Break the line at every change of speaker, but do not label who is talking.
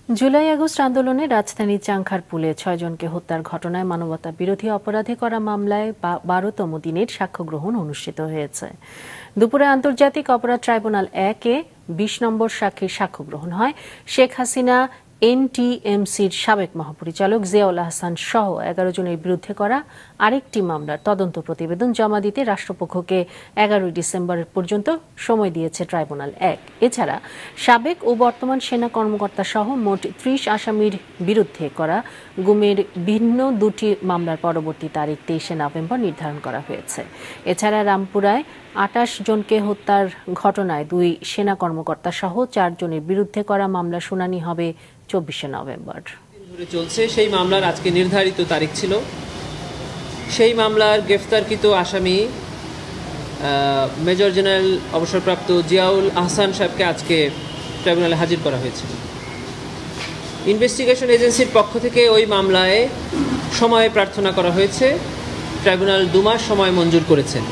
July August আন্দোলনে রাজধানীর চাংখারপুলে ৬ জনকে হত্যার ঘটনায় মানবতা বিরোধী অপরাধে করা মামলায় ১২তম দিনের সাক্ষ্য গ্রহণ অনুষ্ঠিত হয়েছে। দুপুরে আন্তর্জাতিক অপরাধ ট্রাইব্যুনাল ১-এ ২০ নম্বর সাক্ষীর সাক্ষ্য গ্রহণ হয়। শেখ হাসিনা এনটিএমসির সাবেক মহাপরিচালক জিয়াউল আহসান সহ ১১ জনের বিরুদ্ধে করা আরেকটি মামলার তদন্ত প্রতিবেদন জমা দিতে রাষ্ট্রপক্ষকে ১১ ডিসেম্বর পর্যন্ত সময় দিয়েছে ট্রাইব্যুনাল ১। এছাড়া সাবেক ও বর্তমান সেনা কর্মকর্তা সহ মোট ৩০ আসামির বিরুদ্ধে করা গুমের ভিন্ন দুটি মামলার পরবর্তী তারিখ ২৩শে নভেম্বর নির্ধারণ করা হয়েছে। এছাড়া রামপুরায় ২৮ জনকে হত্যার ঘটনায় ২ সেনা কর্মকর্তা সহ ৪ জনের বিরুদ্ধে করা মামলার শুনানি হবে ২৪শে নভেম্বর।
চলছে সেই মামলার আজকে নির্ধারিত তারিখ ছিল। সেই মামলার গ্রেফতারকৃত আসামি মেজর জেনারেল অবসরপ্রাপ্ত জিয়াউল আহসান সাহেবকে আজকে ট্রাইব্যুনালে হাজির করা হয়েছে। ইনভেস্টিগেশন এজেন্সির পক্ষ থেকে ওই মামলায় সময় প্রার্থনা করা হয়েছে। ট্রাইব্যুনাল ২ মাস সময় মঞ্জুর করেছেন।